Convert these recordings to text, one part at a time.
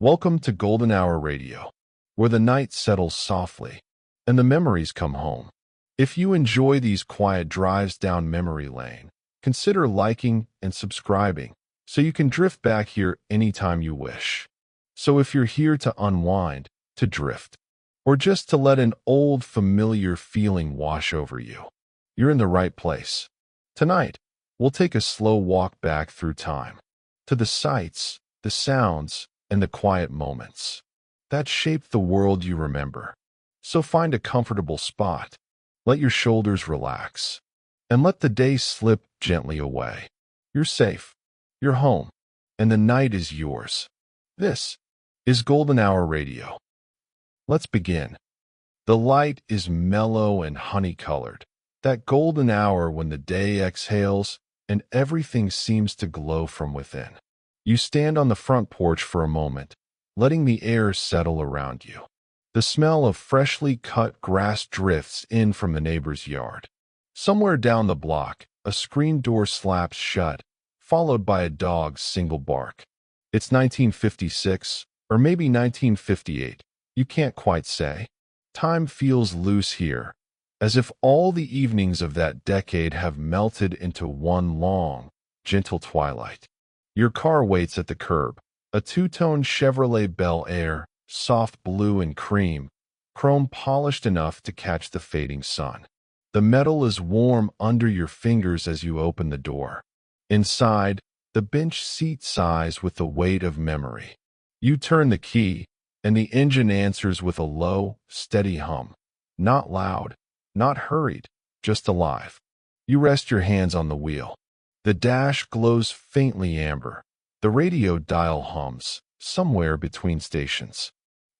Welcome to Golden Hour Radio, where the night settles softly and the memories come home. If you enjoy these quiet drives down memory lane, consider liking and subscribing so you can drift back here anytime you wish. So if you're here to unwind, to drift, or just to let an old familiar feeling wash over you, you're in the right place. Tonight, we'll take a slow walk back through time, to the sights, the sounds, and the quiet moments that shaped the world you remember. So find a comfortable spot, let your shoulders relax, and let the day slip gently away. You're safe, you're home, and the night is yours. This is Golden Hour Radio. Let's begin. The light is mellow and honey-colored, that golden hour when the day exhales and everything seems to glow from within. You stand on the front porch for a moment, letting the air settle around you. The smell of freshly cut grass drifts in from the neighbor's yard. Somewhere down the block, a screen door slaps shut, followed by a dog's single bark. It's 1956, or maybe 1958. You can't quite say. Time feels loose here, as if all the evenings of that decade have melted into one long, gentle twilight. Your car waits at the curb, a two-tone Chevrolet Bel Air, soft blue and cream, chrome polished enough to catch the fading sun. The metal is warm under your fingers as you open the door. Inside, the bench seat sighs with the weight of memory. You turn the key, and the engine answers with a low, steady hum. Not loud, not hurried, just alive. You rest your hands on the wheel. The dash glows faintly amber. The radio dial hums, somewhere between stations.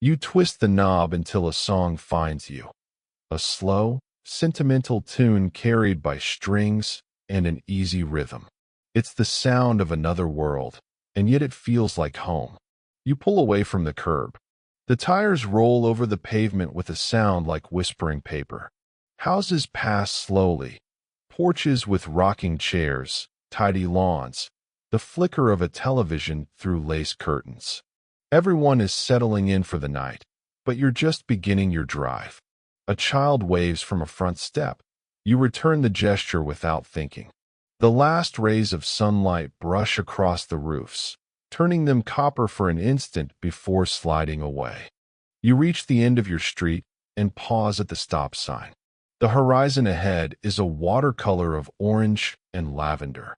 You twist the knob until a song finds you. A slow, sentimental tune carried by strings and an easy rhythm. It's the sound of another world, and yet it feels like home. You pull away from the curb. The tires roll over the pavement with a sound like whispering paper. Houses pass slowly. Porches with rocking chairs, tidy lawns, the flicker of a television through lace curtains. Everyone is settling in for the night, but you're just beginning your drive. A child waves from a front step. You return the gesture without thinking. The last rays of sunlight brush across the roofs, turning them copper for an instant before sliding away. You reach the end of your street and pause at the stop sign. The horizon ahead is a watercolor of orange and lavender.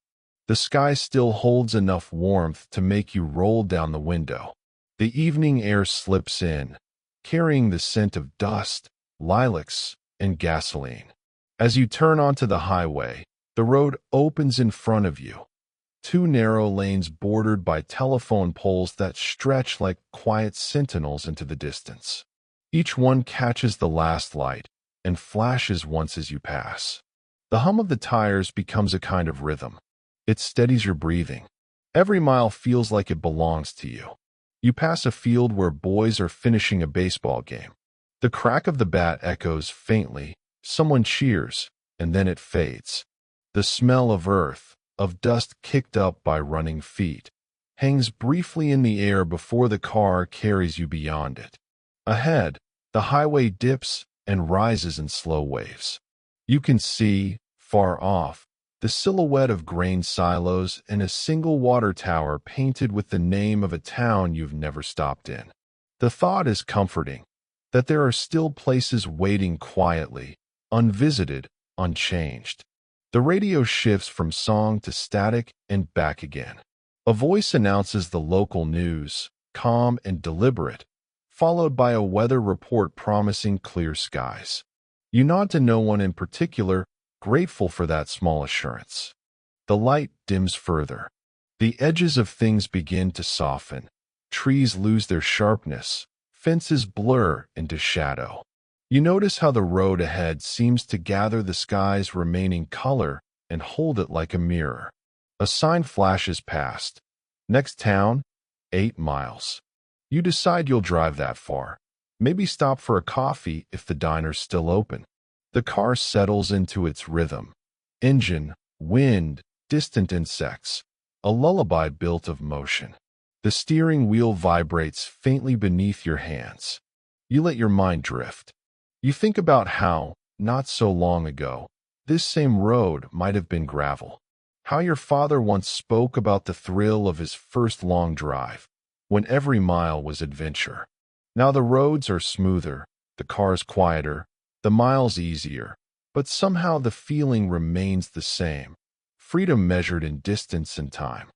The sky still holds enough warmth to make you roll down the window. The evening air slips in, carrying the scent of dust, lilacs, and gasoline. As you turn onto the highway, the road opens in front of you. Two narrow lanes bordered by telephone poles that stretch like quiet sentinels into the distance. Each one catches the last light and flashes once as you pass. The hum of the tires becomes a kind of rhythm. It steadies your breathing. Every mile feels like it belongs to you. You pass a field where boys are finishing a baseball game. The crack of the bat echoes faintly. Someone cheers, and then it fades. The smell of earth, of dust kicked up by running feet, hangs briefly in the air before the car carries you beyond it. Ahead, the highway dips and rises in slow waves. You can see, far off, the silhouette of grain silos and a single water tower painted with the name of a town you've never stopped in. The thought is comforting, that there are still places waiting quietly, unvisited, unchanged. The radio shifts from song to static and back again. A voice announces the local news, calm and deliberate, followed by a weather report promising clear skies. You nod to no one in particular, grateful for that small assurance. The light dims further. The edges of things begin to soften. Trees lose their sharpness. Fences blur into shadow. You notice how the road ahead seems to gather the sky's remaining color and hold it like a mirror. A sign flashes past. Next town, 8 miles. You decide you'll drive that far. Maybe stop for a coffee if the diner's still open. The car settles into its rhythm. Engine, wind, distant insects. A lullaby built of motion. The steering wheel vibrates faintly beneath your hands. You let your mind drift. You think about how, not so long ago, this same road might have been gravel. How your father once spoke about the thrill of his first long drive, when every mile was adventure. Now the roads are smoother, the cars quieter, the miles easier, but somehow the feeling remains the same. Freedom measured in distance and time.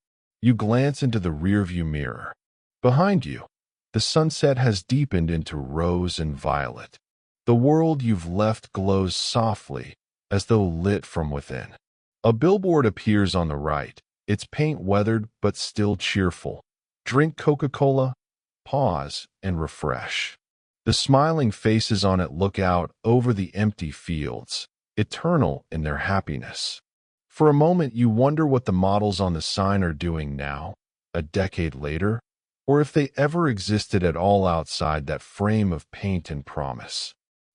You glance into the rearview mirror. Behind you, the sunset has deepened into rose and violet. The world you've left glows softly, as though lit from within. A billboard appears on the right, its paint weathered but still cheerful. Drink Coca-Cola, pause, and refresh. The smiling faces on it look out over the empty fields, eternal in their happiness. For a moment you wonder what the models on the sign are doing now, a decade later, or if they ever existed at all outside that frame of paint and promise.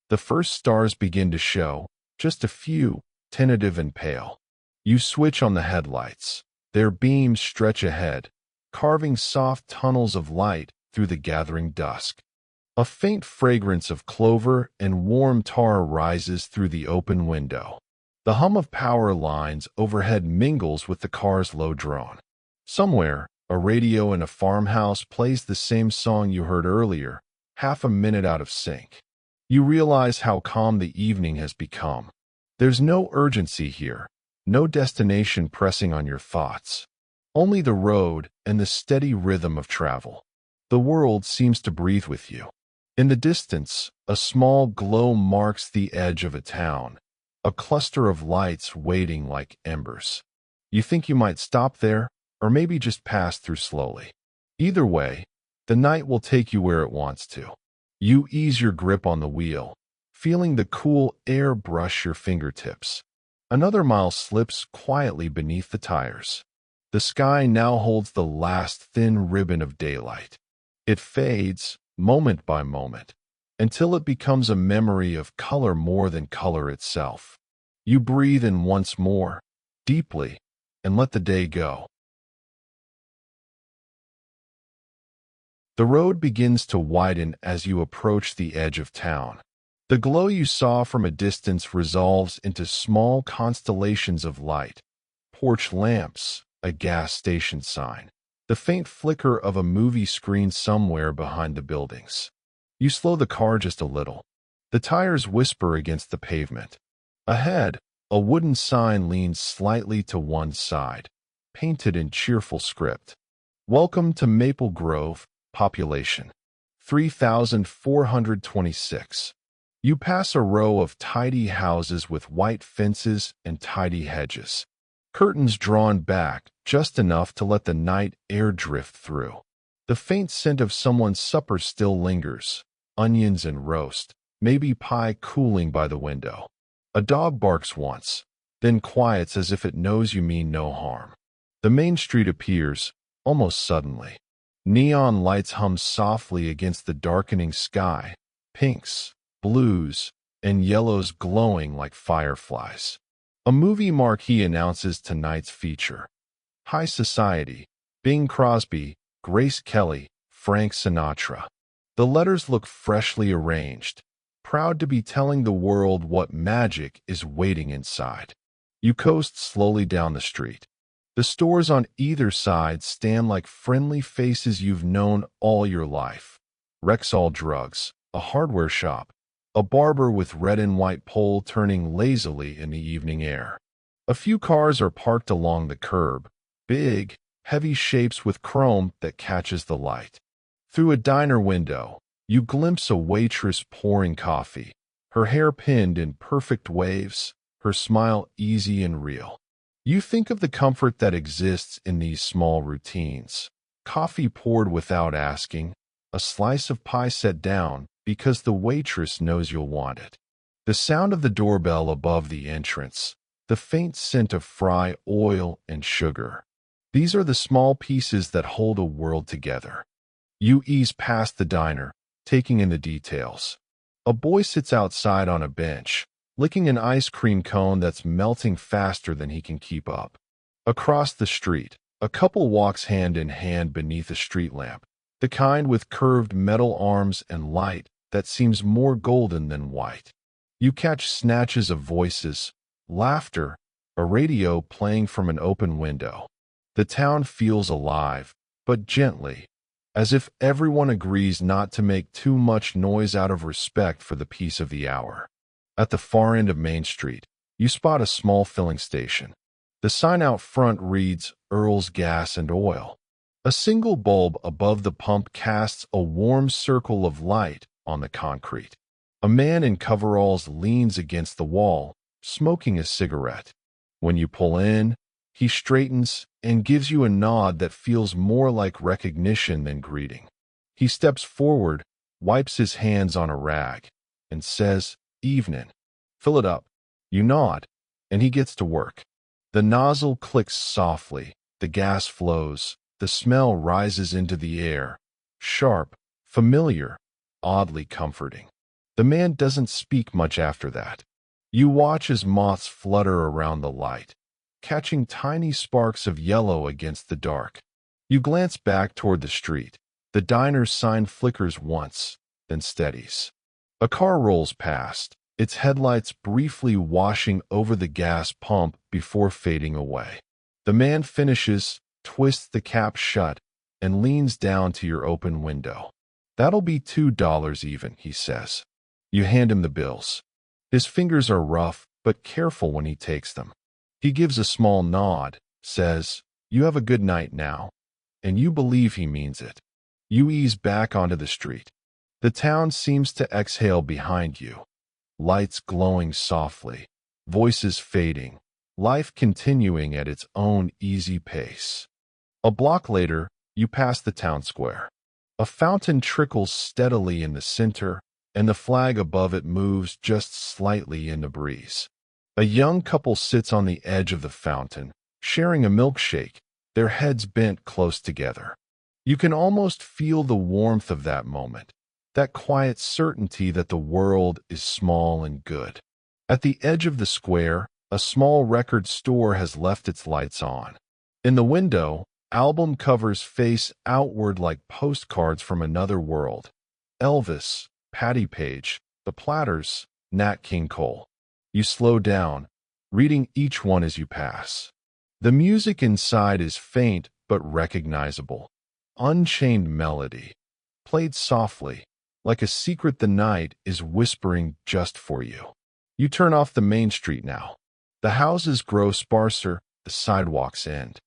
The first stars begin to show, just a few, tentative and pale. You switch on the headlights. Their beams stretch ahead, carving soft tunnels of light through the gathering dusk. A faint fragrance of clover and warm tar rises through the open window. The hum of power lines overhead mingles with the car's low drone. Somewhere, a radio in a farmhouse plays the same song you heard earlier, half a minute out of sync. You realize how calm the evening has become. There's no urgency here, no destination pressing on your thoughts. Only the road and the steady rhythm of travel. The world seems to breathe with you. In the distance, a small glow marks the edge of a town, a cluster of lights waiting like embers. You think you might stop there, or maybe just pass through slowly. Either way, the night will take you where it wants to. You ease your grip on the wheel, feeling the cool air brush your fingertips. Another mile slips quietly beneath the tires. The sky now holds the last thin ribbon of daylight. It fades, moment by moment, until it becomes a memory of color more than color itself. You breathe in once more, deeply, and let the day go. The road begins to widen as you approach the edge of town. The glow you saw from a distance resolves into small constellations of light. Porch lamps, a gas station sign, the faint flicker of a movie screen somewhere behind the buildings. You slow the car just a little. The tires whisper against the pavement. Ahead, a wooden sign leans slightly to one side, painted in cheerful script. Welcome to Maple Grove. Population 3,426. You pass a row of tidy houses with white fences and tidy hedges. Curtains drawn back just enough to let the night air drift through. The faint scent of someone's supper still lingers. Onions and roast, maybe pie cooling by the window. A dog barks once, then quiets as if it knows you mean no harm. The main street appears, almost suddenly. Neon lights hum softly against the darkening sky, pinks, blues, and yellows glowing like fireflies. A movie marquee announces tonight's feature. High Society, Bing Crosby, Grace Kelly, Frank Sinatra. The letters look freshly arranged, proud to be telling the world what magic is waiting inside. You coast slowly down the street. The stores on either side stand like friendly faces you've known all your life. Rexall Drugs, a hardware shop, a barber with red and white pole turning lazily in the evening air. A few cars are parked along the curb, big, heavy shapes with chrome that catches the light. Through a diner window, you glimpse a waitress pouring coffee, her hair pinned in perfect waves, her smile easy and real. You think of the comfort that exists in these small routines. Coffee poured without asking, a slice of pie set down because the waitress knows you'll want it. The sound of the doorbell above the entrance, the faint scent of fry oil and sugar. These are the small pieces that hold a world together. You ease past the diner, taking in the details. A boy sits outside on a bench, licking an ice cream cone that's melting faster than he can keep up. Across the street, A couple walks hand in hand beneath a street lamp, the kind with curved metal arms and light that seems more golden than white. You catch snatches of voices, laughter, a radio playing from an open window. The town feels alive, but gently, as if everyone agrees not to make too much noise out of respect for the peace of the hour. At the far end of Main Street, you spot a small filling station. The sign out front reads Earl's Gas and Oil. A single bulb above the pump casts a warm circle of light on the concrete. A man in coveralls leans against the wall, smoking a cigarette. When you pull in, he straightens and gives you a nod that feels more like recognition than greeting. He steps forward, wipes his hands on a rag, and says, "Evening. Fill it up." You nod, and he gets to work. The nozzle clicks softly, the gas flows, the smell rises into the air, sharp, familiar, oddly comforting. The man doesn't speak much after that. You watch as moths flutter around the light, catching tiny sparks of yellow against the dark. You glance back toward the street. The diner's sign flickers once, then steadies. A car rolls past, its headlights briefly washing over the gas pump before fading away. The man finishes, twists the cap shut, and leans down to your open window. "That'll be $2 even," he says. You hand him the bills. His fingers are rough, but careful when he takes them. He gives a small nod, says, "You have a good night now," and you believe he means it. You ease back onto the street. The town seems to exhale behind you. Lights glowing softly, voices fading, life continuing at its own easy pace. A block later, you pass the town square. A fountain trickles steadily in the center, and the flag above it moves just slightly in the breeze. A young couple sits on the edge of the fountain, sharing a milkshake, their heads bent close together. You can almost feel the warmth of that moment, that quiet certainty that the world is small and good. At the edge of the square, a small record store has left its lights on. In the window, album covers face outward like postcards from another world. Elvis, Patti Page, The Platters, Nat King Cole. You slow down, reading each one as you pass. The music inside is faint but recognizable. Unchained melody, played softly, like a secret the night is whispering just for you. You turn off the main street now. The houses grow sparser, the sidewalks end.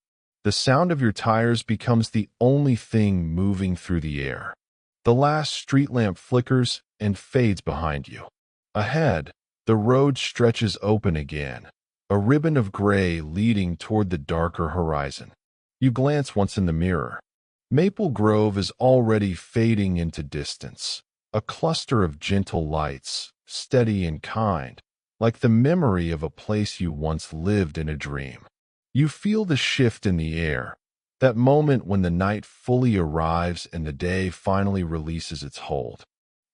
The sound of your tires becomes the only thing moving through the air. The last street lamp flickers and fades behind you. Ahead, the road stretches open again, a ribbon of gray leading toward the darker horizon. You glance once in the mirror. Maple Grove is already fading into distance, a cluster of gentle lights, steady and kind, like the memory of a place you once lived in a dream. You feel the shift in the air, that moment when the night fully arrives and the day finally releases its hold.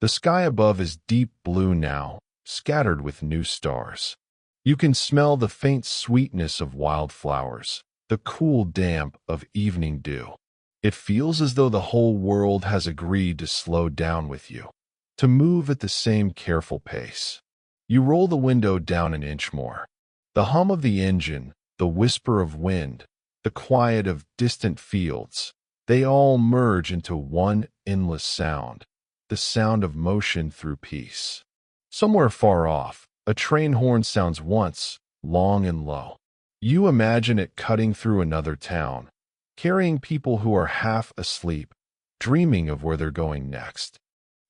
The sky above is deep blue now, scattered with new stars. You can smell the faint sweetness of wildflowers, the cool damp of evening dew. It feels as though the whole world has agreed to slow down with you, to move at the same careful pace. You roll the window down an inch more. The hum of the engine, the whisper of wind, the quiet of distant fields, they all merge into one endless sound, the sound of motion through peace. Somewhere far off, a train horn sounds once, long and low. You imagine it cutting through another town, carrying people who are half asleep, dreaming of where they're going next.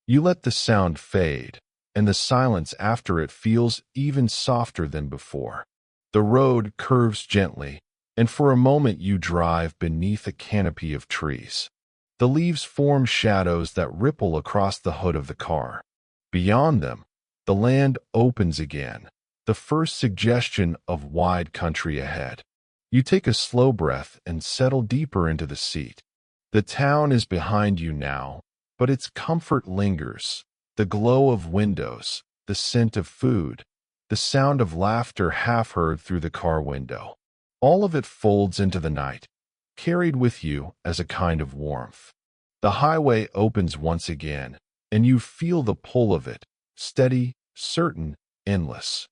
You let the sound fade, and the silence after it feels even softer than before. The road curves gently, and for a moment you drive beneath a canopy of trees. The leaves form shadows that ripple across the hood of the car. Beyond them, the land opens again, the first suggestion of wide country ahead. You take a slow breath and settle deeper into the seat. The town is behind you now, but its comfort lingers. The glow of windows, the scent of food, the sound of laughter half heard through the car window. All of it folds into the night. carried with you as a kind of warmth. The highway opens once again, and you feel the pull of it, steady, certain, endless.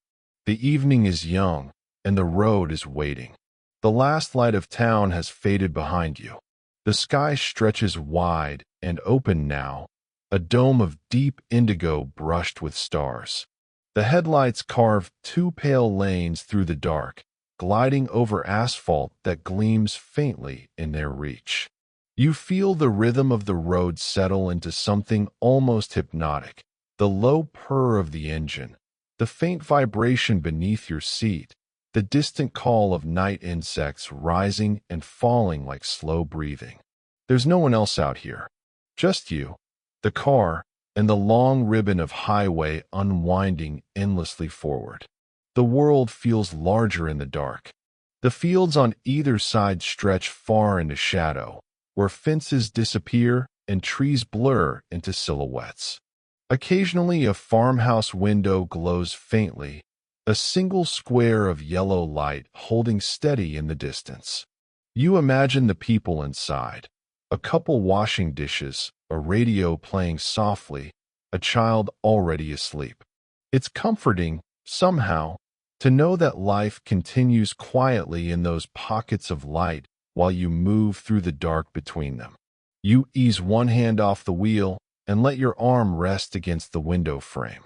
The evening is young, and the road is waiting. The last light of town has faded behind you. The sky stretches wide and open now, a dome of deep indigo brushed with stars. The headlights carve two pale lanes through the dark, gliding over asphalt that gleams faintly in their reach. You feel the rhythm of the road settle into something almost hypnotic, the low purr of the engine, the faint vibration beneath your seat, the distant call of night insects rising and falling like slow breathing. There's no one else out here. Just you, the car, and the long ribbon of highway unwinding endlessly forward. The world feels larger in the dark. The fields on either side stretch far into shadow, where fences disappear and trees blur into silhouettes. Occasionally, a farmhouse window glows faintly, a single square of yellow light holding steady in the distance. You imagine the people inside, a couple washing dishes, a radio playing softly, a child already asleep. It's comforting, somehow, to know that life continues quietly in those pockets of light while you move through the dark between them. You ease one hand off the wheel and let your arm rest against the window frame.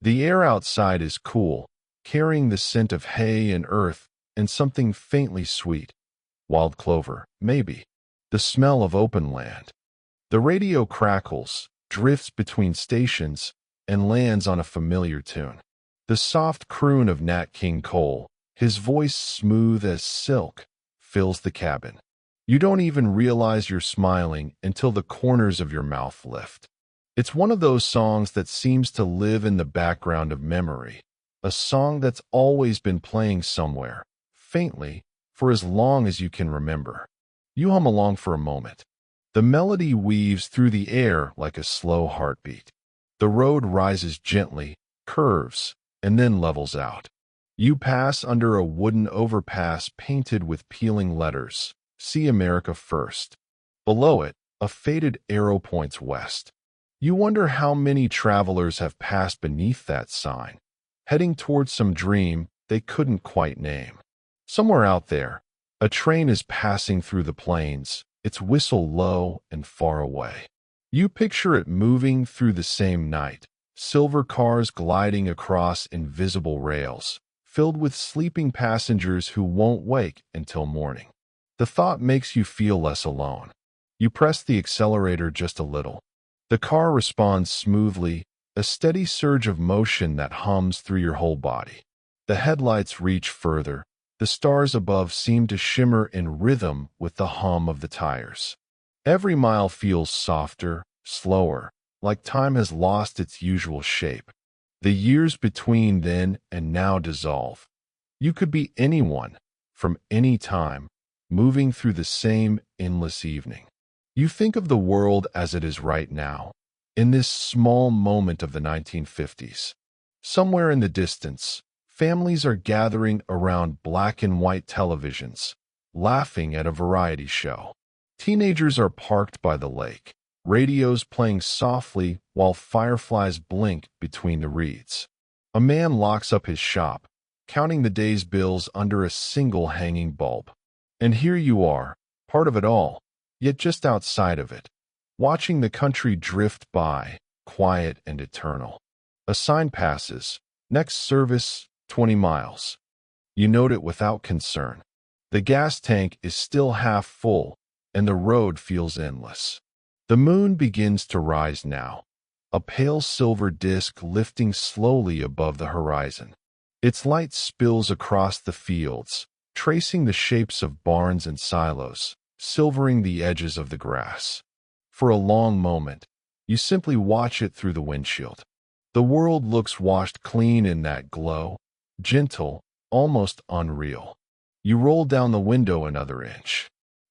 The air outside is cool, carrying the scent of hay and earth and something faintly sweet. Wild clover, maybe. The smell of open land. The radio crackles, drifts between stations, and lands on a familiar tune. The soft croon of Nat King Cole, his voice smooth as silk, fills the cabin. You don't even realize you're smiling until the corners of your mouth lift. It's one of those songs that seems to live in the background of memory, a song that's always been playing somewhere, faintly, for as long as you can remember. You hum along for a moment. The melody weaves through the air like a slow heartbeat. The road rises gently, curves, and then levels out. You pass under a wooden overpass painted with peeling letters, "See America First." Below it, a faded arrow points west. You wonder how many travelers have passed beneath that sign, heading towards some dream they couldn't quite name. Somewhere out there, a train is passing through the plains, its whistle low and far away. You picture it moving through the same night, silver cars gliding across invisible rails, filled with sleeping passengers who won't wake until morning. The thought makes you feel less alone. You press the accelerator just a little. The car responds smoothly, a steady surge of motion that hums through your whole body. The headlights reach further. The stars above seem to shimmer in rhythm with the hum of the tires. Every mile feels softer, slower, like time has lost its usual shape. The years between then and now dissolve. You could be anyone, from any time, moving through the same endless evening. You think of the world as it is right now, in this small moment of the 1950s. Somewhere in the distance, families are gathering around black and white televisions, laughing at a variety show. Teenagers are parked by the lake, radios playing softly while fireflies blink between the reeds. A man locks up his shop, counting the day's bills under a single hanging bulb. And here you are, part of it all, yet just outside of it, watching the country drift by, quiet and eternal. A sign passes, next service, 20 miles. You note it without concern. The gas tank is still half full, and the road feels endless. The moon begins to rise now, a pale silver disk lifting slowly above the horizon. Its light spills across the fields, tracing the shapes of barns and silos, silvering the edges of the grass. For a long moment, you simply watch it through the windshield. The world looks washed clean in that glow, gentle, almost unreal. You roll down the window another inch.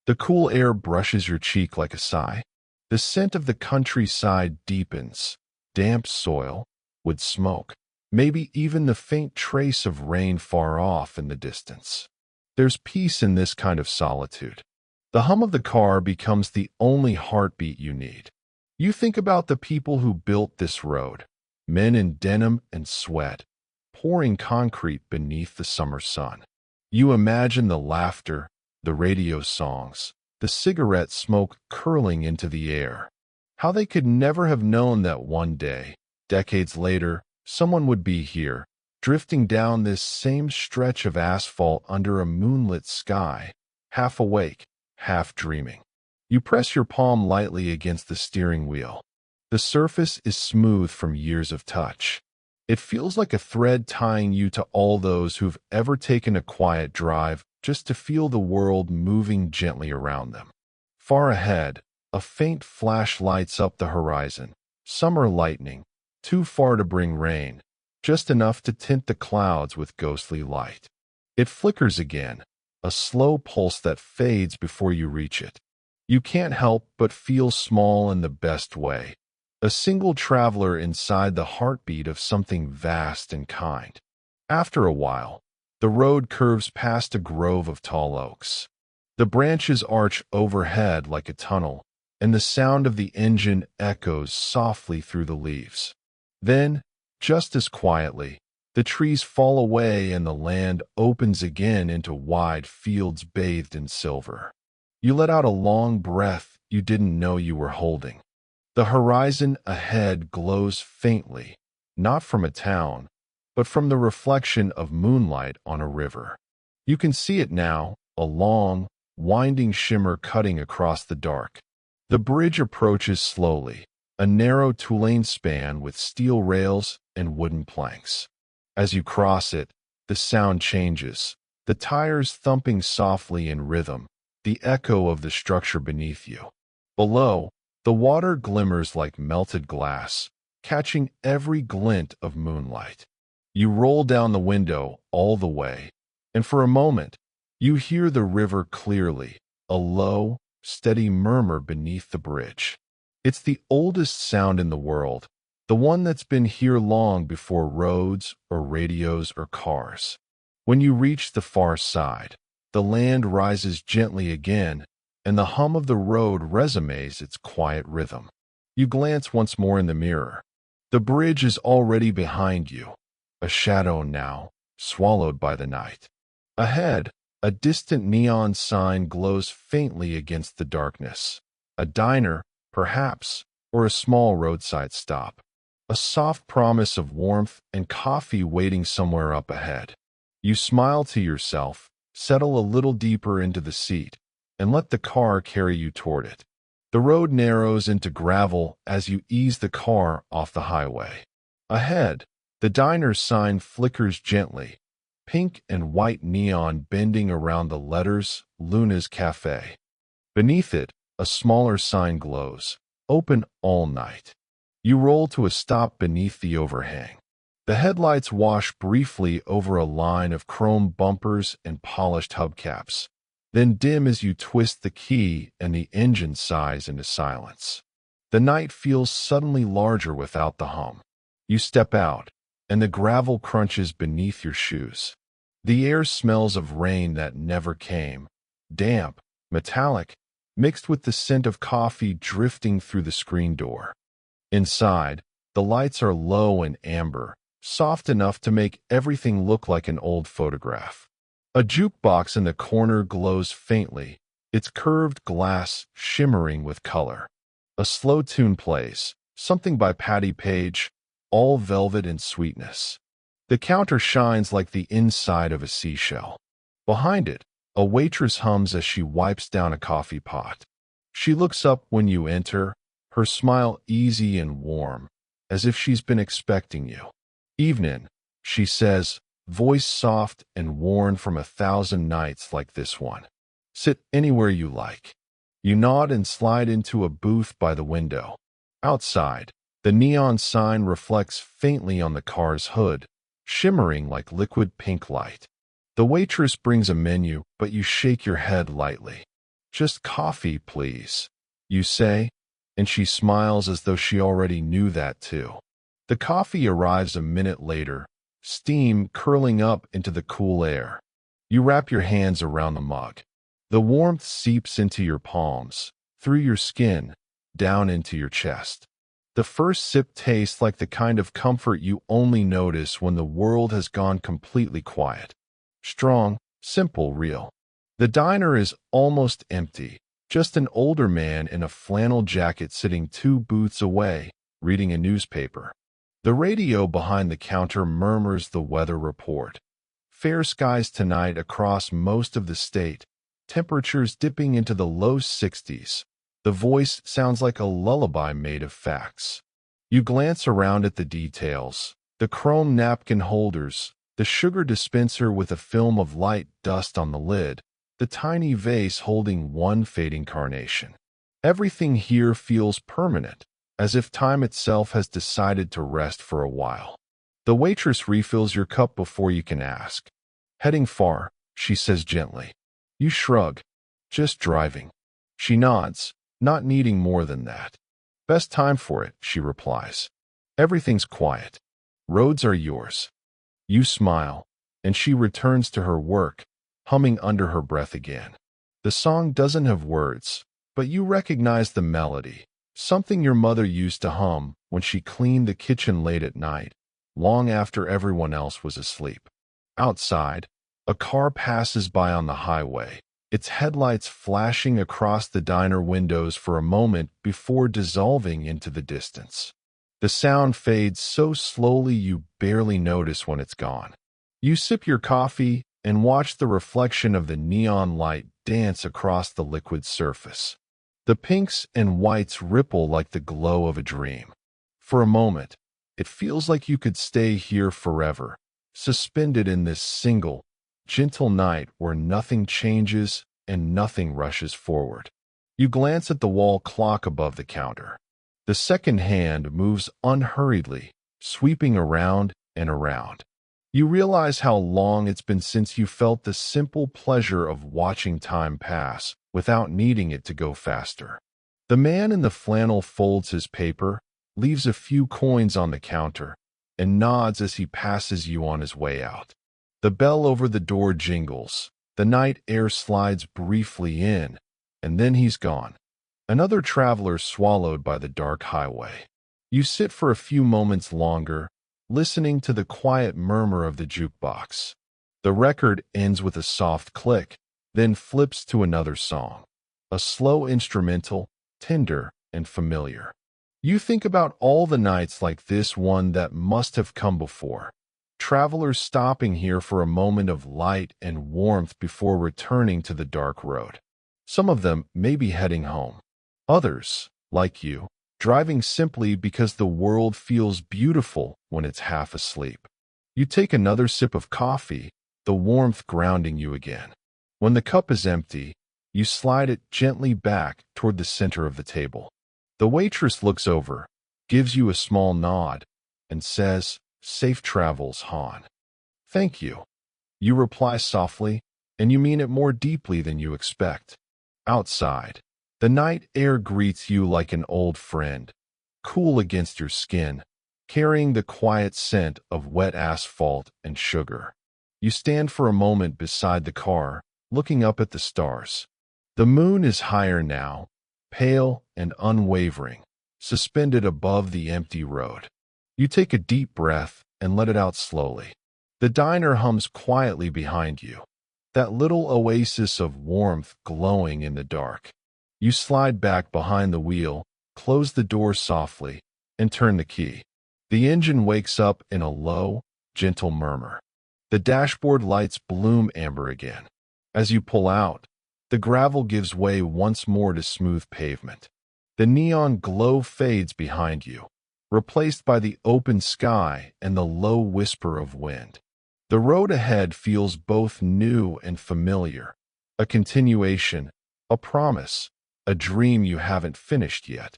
The cool air brushes your cheek like a sigh. The scent of the countryside deepens, damp soil, wood smoke, maybe even the faint trace of rain far off in the distance. There's peace in this kind of solitude. The hum of the car becomes the only heartbeat you need. You think about the people who built this road, men in denim and sweat, pouring concrete beneath the summer sun. You imagine the laughter, the radio songs, the cigarette smoke curling into the air. How they could never have known that one day, decades later, someone would be here, drifting down this same stretch of asphalt under a moonlit sky, half awake, half dreaming. You press your palm lightly against the steering wheel. The surface is smooth from years of touch. It feels like a thread tying you to all those who've ever taken a quiet drive just to feel the world moving gently around them. Far ahead, a faint flash lights up the horizon. Summer lightning, too far to bring rain, just enough to tint the clouds with ghostly light. It flickers again, a slow pulse that fades before you reach it. You can't help but feel small in the best way. A single traveler inside the heartbeat of something vast and kind. After a while, the road curves past a grove of tall oaks. The branches arch overhead like a tunnel, and the sound of the engine echoes softly through the leaves. Then, just as quietly, the trees fall away and the land opens again into wide fields bathed in silver. You let out a long breath you didn't know you were holding. The horizon ahead glows faintly, not from a town, but from the reflection of moonlight on a river. You can see it now, a long, winding shimmer cutting across the dark. The bridge approaches slowly, a narrow two-lane span with steel rails and wooden planks. As you cross it, the sound changes, the tires thumping softly in rhythm, the echo of the structure beneath you. Below, the water glimmers like melted glass, catching every glint of moonlight. You roll down the window all the way, and for a moment, you hear the river clearly, a low, steady murmur beneath the bridge. It's the oldest sound in the world, the one that's been here long before roads or radios or cars. When you reach the far side, the land rises gently again, and the hum of the road resumes its quiet rhythm. You glance once more in the mirror. The bridge is already behind you, a shadow now, swallowed by the night. Ahead, a distant neon sign glows faintly against the darkness. A diner, perhaps, or a small roadside stop. A soft promise of warmth and coffee waiting somewhere up ahead. You smile to yourself, settle a little deeper into the seat, and let the car carry you toward it. The road narrows into gravel as you ease the car off the highway. Ahead, the diner's sign flickers gently, pink and white neon bending around the letters Luna's Cafe. Beneath it, a smaller sign glows, open all night. You roll to a stop beneath the overhang. The headlights wash briefly over a line of chrome bumpers and polished hubcaps, then dim as you twist the key and the engine sighs into silence. The night feels suddenly larger without the hum. You step out, and the gravel crunches beneath your shoes. The air smells of rain that never came, damp, metallic, mixed with the scent of coffee drifting through the screen door. Inside, the lights are low and amber, soft enough to make everything look like an old photograph. A jukebox in the corner glows faintly, its curved glass shimmering with color. A slow tune plays, something by Patti Page, all velvet and sweetness. The counter shines like the inside of a seashell. Behind it, a waitress hums as she wipes down a coffee pot. She looks up when you enter, her smile easy and warm, as if she's been expecting you. "Evening," she says, voice soft and worn from 1,000 nights like this one. "Sit anywhere you like." You nod and slide into a booth by the window. Outside, the neon sign reflects faintly on the car's hood, shimmering like liquid pink light. The waitress brings a menu, but you shake your head lightly. "Just coffee, please," you say, and she smiles as though she already knew that too. The coffee arrives a minute later, steam curling up into the cool air. You wrap your hands around the mug. The warmth seeps into your palms, through your skin, down into your chest. The first sip tastes like the kind of comfort you only notice when the world has gone completely quiet. Strong, simple, real. The diner is almost empty, just an older man in a flannel jacket sitting 2 booths away, reading a newspaper. The radio behind the counter murmurs the weather report. Fair skies tonight across most of the state, temperatures dipping into the low 60s. The voice sounds like a lullaby made of facts. You glance around at the details, the chrome napkin holders, the sugar dispenser with a film of light dust on the lid, the tiny vase holding one fading carnation. Everything here feels permanent, as if time itself has decided to rest for a while. The waitress refills your cup before you can ask. Heading far, she says gently. You shrug. Just driving. She nods, not needing more than that. Best time for it, she replies. Everything's quiet. Roads are yours. You smile, and she returns to her work, humming under her breath again. The song doesn't have words, but you recognize the melody, something your mother used to hum when she cleaned the kitchen late at night, long after everyone else was asleep. Outside, a car passes by on the highway, its headlights flashing across the diner windows for a moment before dissolving into the distance. The sound fades so slowly you barely notice when it's gone. You sip your coffee and watch the reflection of the neon light dance across the liquid surface. The pinks and whites ripple like the glow of a dream. For a moment, it feels like you could stay here forever, suspended in this single, gentle night where nothing changes and nothing rushes forward. You glance at the wall clock above the counter. The second hand moves unhurriedly, sweeping around and around. You realize how long it's been since you felt the simple pleasure of watching time pass without needing it to go faster. The man in the flannel folds his paper, leaves a few coins on the counter, and nods as he passes you on his way out. The bell over the door jingles, the night air slides briefly in, and then he's gone. Another traveler swallowed by the dark highway. You sit for a few moments longer, listening to the quiet murmur of the jukebox. The record ends with a soft click, then flips to another song. A slow instrumental, tender and familiar. You think about all the nights like this one that must have come before. Travelers stopping here for a moment of light and warmth before returning to the dark road. Some of them may be heading home. Others, like you, driving simply because the world feels beautiful when it's half asleep. You take another sip of coffee, the warmth grounding you again. When the cup is empty, you slide it gently back toward the center of the table. The waitress looks over, gives you a small nod, and says, "Safe travels, Han." "Thank you." You reply softly, and you mean it more deeply than you expect. Outside, the night air greets you like an old friend, cool against your skin, carrying the quiet scent of wet asphalt and sugar. You stand for a moment beside the car, looking up at the stars. The moon is higher now, pale and unwavering, suspended above the empty road. You take a deep breath and let it out slowly. The diner hums quietly behind you, that little oasis of warmth glowing in the dark. You slide back behind the wheel, close the door softly, and turn the key. The engine wakes up in a low, gentle murmur. The dashboard lights bloom amber again. As you pull out, the gravel gives way once more to smooth pavement. The neon glow fades behind you, replaced by the open sky and the low whisper of wind. The road ahead feels both new and familiar, a continuation, a promise, a dream you haven't finished yet.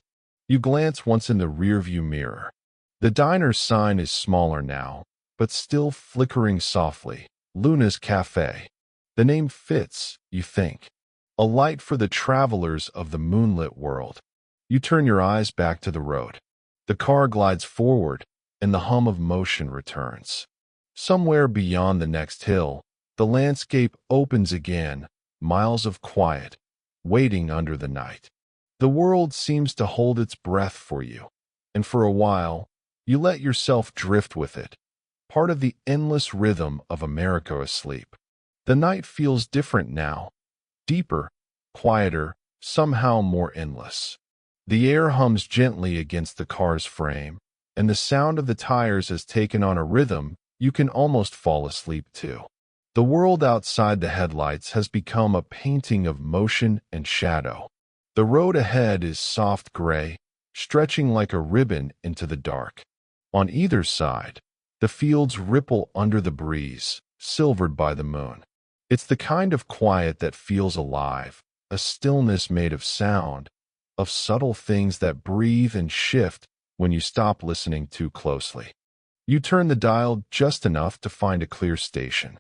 You glance once in the rearview mirror. The diner's sign is smaller now, but still flickering softly. Luna's Cafe. The name fits, you think. A light for the travelers of the moonlit world. You turn your eyes back to the road. The car glides forward, and the hum of motion returns. Somewhere beyond the next hill, the landscape opens again, miles of quiet, waiting under the night. The world seems to hold its breath for you, and for a while, you let yourself drift with it, part of the endless rhythm of America asleep. The night feels different now, deeper, quieter, somehow more endless. The air hums gently against the car's frame, and the sound of the tires has taken on a rhythm you can almost fall asleep to. The world outside the headlights has become a painting of motion and shadow. The road ahead is soft gray, stretching like a ribbon into the dark. On either side, the fields ripple under the breeze, silvered by the moon. It's the kind of quiet that feels alive, a stillness made of sound, of subtle things that breathe and shift when you stop listening too closely. You turn the dial just enough to find a clear station.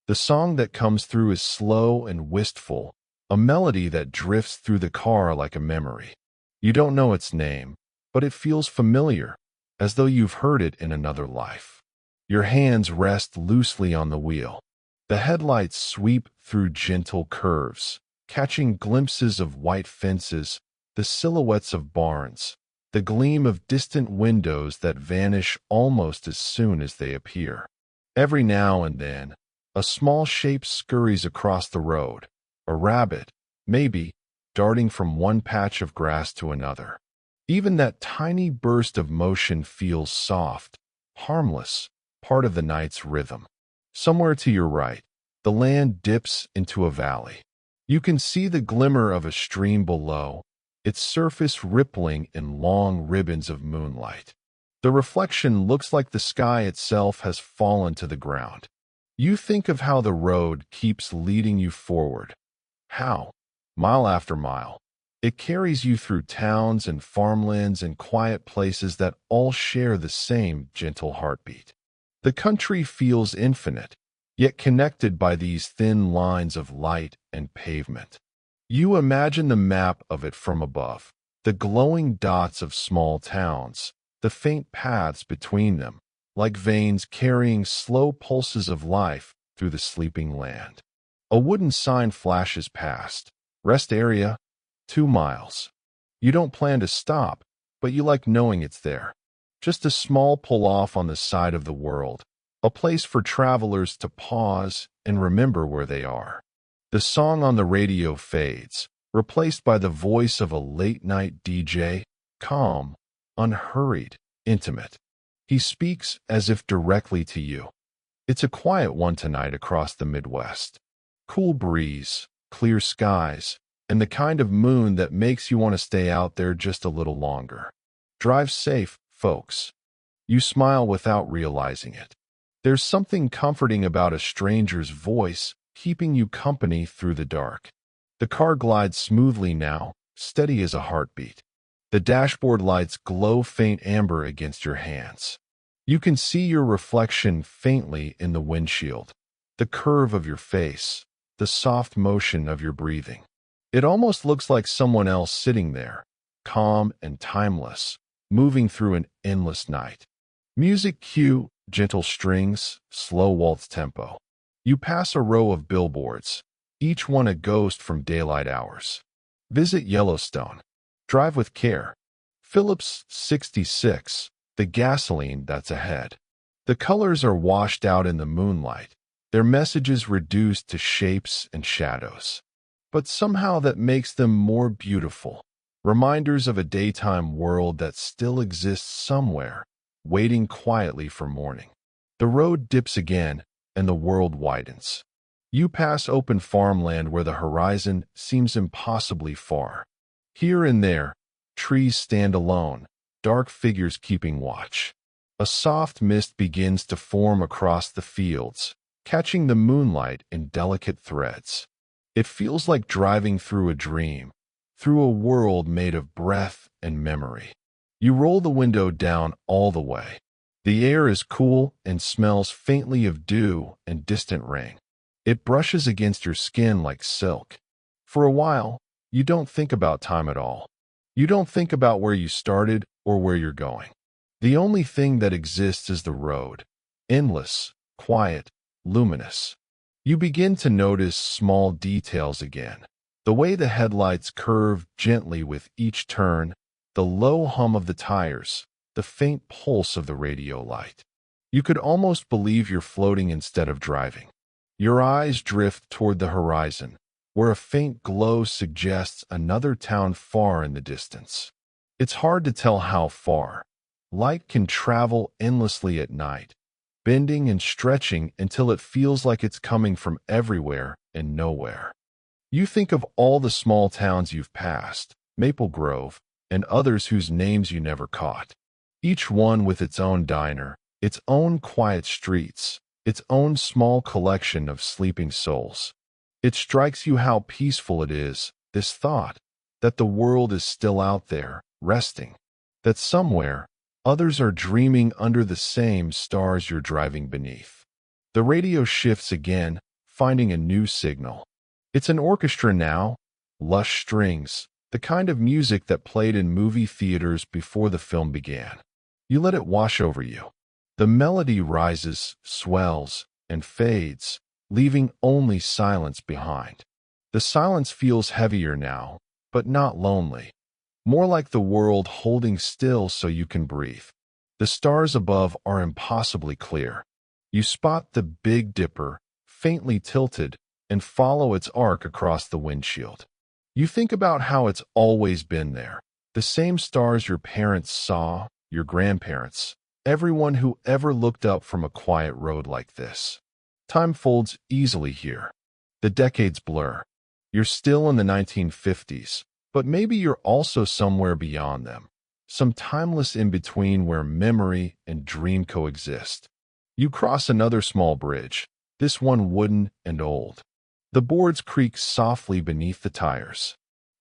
The song that comes through is slow and wistful, a melody that drifts through the car like a memory. You don't know its name, but it feels familiar, as though you've heard it in another life. Your hands rest loosely on the wheel. The headlights sweep through gentle curves, catching glimpses of white fences, the silhouettes of barns, the gleam of distant windows that vanish almost as soon as they appear. Every now and then, a small shape scurries across the road, a rabbit, maybe, darting from one patch of grass to another. Even that tiny burst of motion feels soft, harmless, part of the night's rhythm. Somewhere to your right, the land dips into a valley. You can see the glimmer of a stream below, its surface rippling in long ribbons of moonlight. The reflection looks like the sky itself has fallen to the ground. You think of how the road keeps leading you forward. How, mile after mile, it carries you through towns and farmlands and quiet places that all share the same gentle heartbeat. The country feels infinite, yet connected by these thin lines of light and pavement. You imagine the map of it from above, the glowing dots of small towns, the faint paths between them, like veins carrying slow pulses of life through the sleeping land. A wooden sign flashes past. Rest area, 2 miles. You don't plan to stop, but you like knowing it's there. Just a small pull-off on the side of the world, a place for travelers to pause and remember where they are. The song on the radio fades, replaced by the voice of a late-night DJ, calm, unhurried, intimate. He speaks as if directly to you. It's a quiet one tonight across the Midwest. Cool breeze, clear skies, and the kind of moon that makes you want to stay out there just a little longer. Drive safe, folks. You smile without realizing it. There's something comforting about a stranger's voice keeping you company through the dark. The car glides smoothly now, steady as a heartbeat. The dashboard lights glow faint amber against your hands. You can see your reflection faintly in the windshield, the curve of your face, the soft motion of your breathing. It almost looks like someone else sitting there, calm and timeless, moving through an endless night. Music cue, gentle strings, slow waltz tempo. You pass a row of billboards, each one a ghost from daylight hours. Visit Yellowstone. Drive with care. Phillips 66, the gasoline that's ahead. The colors are washed out in the moonlight, their messages reduced to shapes and shadows. But somehow that makes them more beautiful, reminders of a daytime world that still exists somewhere, waiting quietly for morning. The road dips again, and the world widens. You pass open farmland where the horizon seems impossibly far. Here and there, trees stand alone, dark figures keeping watch. A soft mist begins to form across the fields, catching the moonlight in delicate threads. It feels like driving through a dream, through a world made of breath and memory. You roll the window down all the way. The air is cool and smells faintly of dew and distant rain. It brushes against your skin like silk. For a while, you don't think about time at all. You don't think about where you started or where you're going. The only thing that exists is the road, endless, quiet, luminous. You begin to notice small details again. The way the headlights curve gently with each turn, the low hum of the tires, the faint pulse of the radio light. You could almost believe you're floating instead of driving. Your eyes drift toward the horizon, where a faint glow suggests another town far in the distance. It's hard to tell how far. Light can travel endlessly at night, bending and stretching until it feels like it's coming from everywhere and nowhere. You think of all the small towns you've passed, Maple Grove, and others whose names you never caught. Each one with its own diner, its own quiet streets, its own small collection of sleeping souls. It strikes you how peaceful it is, this thought, that the world is still out there, resting, that somewhere, others are dreaming under the same stars you're driving beneath. The radio shifts again, finding a new signal. It's an orchestra now, lush strings, the kind of music that played in movie theaters before the film began. You let it wash over you. The melody rises, swells, and fades, leaving only silence behind. The silence feels heavier now, but not lonely. More like the world holding still so you can breathe. The stars above are impossibly clear. You spot the Big Dipper, faintly tilted, and follow its arc across the windshield. You think about how it's always been there. The same stars your parents saw, your grandparents, everyone who ever looked up from a quiet road like this. Time folds easily here. The decades blur. You're still in the 1950s, but maybe you're also somewhere beyond them. Some timeless in-between where memory and dream coexist. You cross another small bridge, this one wooden and old. The boards creak softly beneath the tires.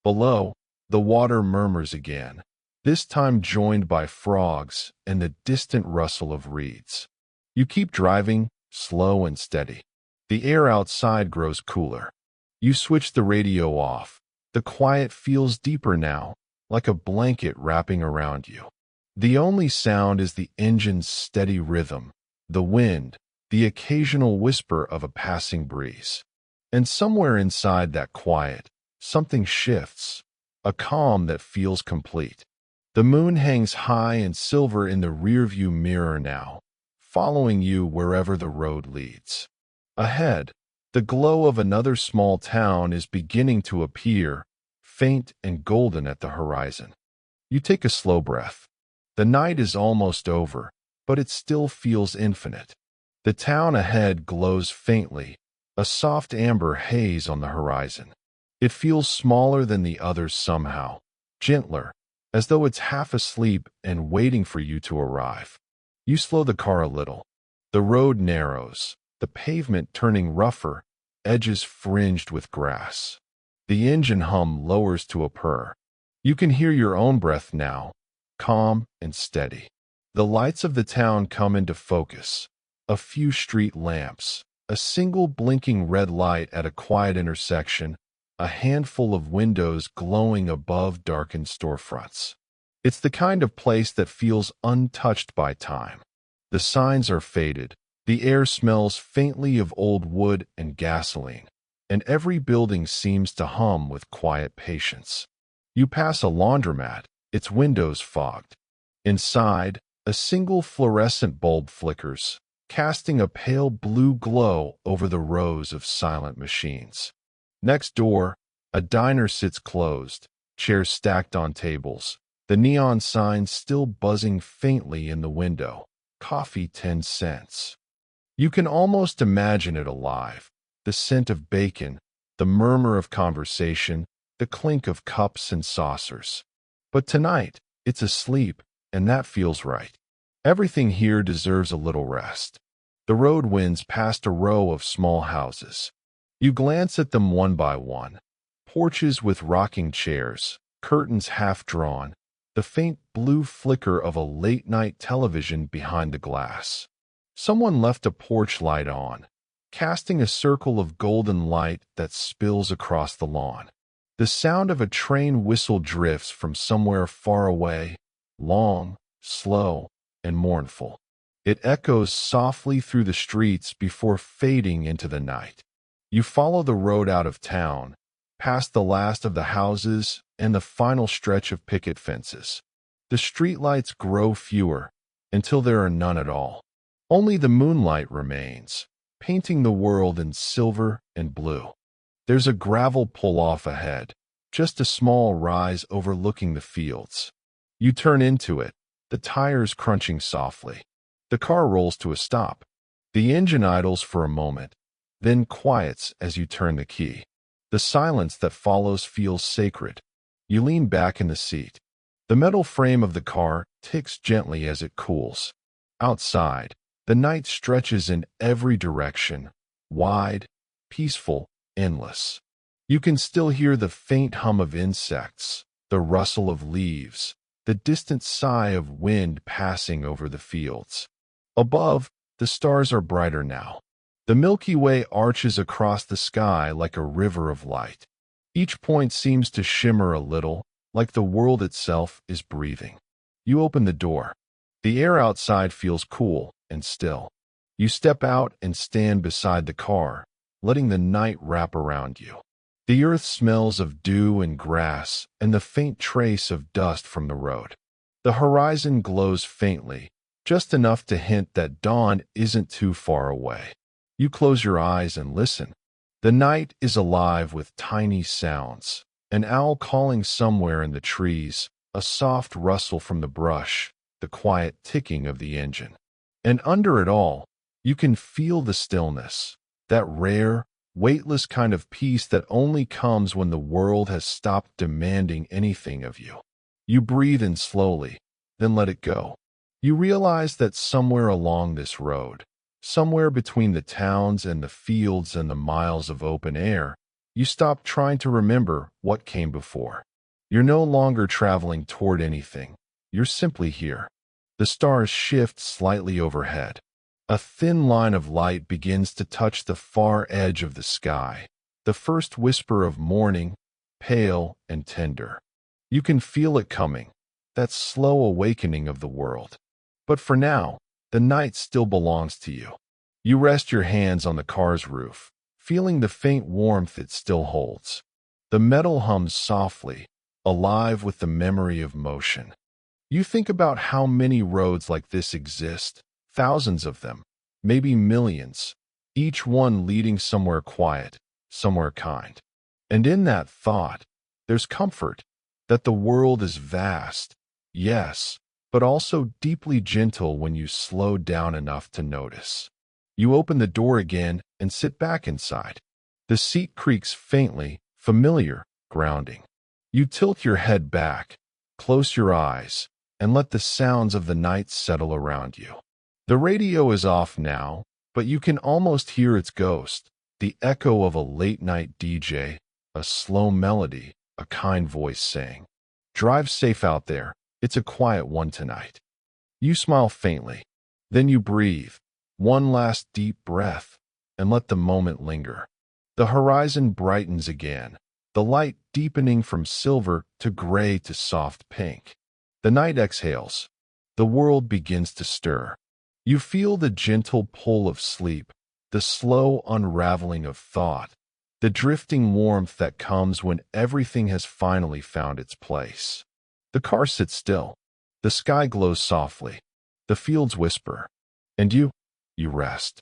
Below, the water murmurs again, this time joined by frogs and the distant rustle of reeds. You keep driving, slow and steady. The air outside grows cooler. You switch the radio off. The quiet feels deeper now, like a blanket wrapping around you. The only sound is the engine's steady rhythm, the wind, the occasional whisper of a passing breeze. And somewhere inside that quiet, something shifts, a calm that feels complete. The moon hangs high and silver in the rearview mirror now, following you wherever the road leads. Ahead, the glow of another small town is beginning to appear, faint and golden at the horizon. You take a slow breath. The night is almost over, but it still feels infinite. The town ahead glows faintly, a soft amber haze on the horizon. It feels smaller than the others somehow, gentler, as though it's half asleep and waiting for you to arrive. You slow the car a little. The road narrows, the pavement turning rougher, edges fringed with grass. The engine hum lowers to a purr. You can hear your own breath now, calm and steady. The lights of the town come into focus. A few street lamps, a single blinking red light at a quiet intersection, a handful of windows glowing above darkened storefronts. It's the kind of place that feels untouched by time. The signs are faded. The air smells faintly of old wood and gasoline, and every building seems to hum with quiet patience. You pass a laundromat, its windows fogged. Inside, a single fluorescent bulb flickers, casting a pale blue glow over the rows of silent machines. Next door, a diner sits closed, chairs stacked on tables, the neon sign still buzzing faintly in the window. Coffee 10 cents. You can almost imagine it alive, the scent of bacon, the murmur of conversation, the clink of cups and saucers. But tonight, it's asleep, and that feels right. Everything here deserves a little rest. The road winds past a row of small houses. You glance at them one by one. Porches with rocking chairs, curtains half drawn, the faint blue flicker of a late-night television behind the glass. Someone left a porch light on, casting a circle of golden light that spills across the lawn. The sound of a train whistle drifts from somewhere far away, long, slow, and mournful. It echoes softly through the streets before fading into the night. You follow the road out of town, past the last of the houses and the final stretch of picket fences. The streetlights grow fewer until there are none at all. Only the moonlight remains, painting the world in silver and blue. There's a gravel pull-off ahead, just a small rise overlooking the fields. You turn into it, the tires crunching softly. The car rolls to a stop. The engine idles for a moment, then quiets as you turn the key. The silence that follows feels sacred. You lean back in the seat. The metal frame of the car ticks gently as it cools. Outside, the night stretches in every direction, wide, peaceful, endless. You can still hear the faint hum of insects, the rustle of leaves, the distant sigh of wind passing over the fields. Above, the stars are brighter now. The Milky Way arches across the sky like a river of light. Each point seems to shimmer a little, like the world itself is breathing. You open the door. The air outside feels cool and still. You step out and stand beside the car, letting the night wrap around you. The earth smells of dew and grass and the faint trace of dust from the road. The horizon glows faintly, just enough to hint that dawn isn't too far away. You close your eyes and listen. The night is alive with tiny sounds. An owl calling somewhere in the trees, a soft rustle from the brush, the quiet ticking of the engine. And under it all, you can feel the stillness, that rare, weightless kind of peace that only comes when the world has stopped demanding anything of you. You breathe in slowly, then let it go. You realize that somewhere along this road, somewhere between the towns and the fields and the miles of open air, you stop trying to remember what came before. You're no longer traveling toward anything. You're simply here. The stars shift slightly overhead. A thin line of light begins to touch the far edge of the sky, the first whisper of morning, pale and tender. You can feel it coming, that slow awakening of the world. But for now, the night still belongs to you. You rest your hands on the car's roof, feeling the faint warmth it still holds. The metal hums softly, alive with the memory of motion. You think about how many roads like this exist, thousands of them, maybe millions, each one leading somewhere quiet, somewhere kind. And in that thought, there's comfort, that the world is vast, yes, but also deeply gentle when you slow down enough to notice. You open the door again and sit back inside. The seat creaks faintly, familiar, grounding. You tilt your head back, close your eyes, and let the sounds of the night settle around you. The radio is off now, but you can almost hear its ghost, the echo of a late-night DJ, a slow melody, a kind voice saying, "Drive safe out there, it's a quiet one tonight." You smile faintly. Then you breathe, one last deep breath, and let the moment linger. The horizon brightens again, the light deepening from silver to gray to soft pink. The night exhales. The world begins to stir. You feel the gentle pull of sleep, the slow unraveling of thought, the drifting warmth that comes when everything has finally found its place. The car sits still. The sky glows softly. The fields whisper. And you rest.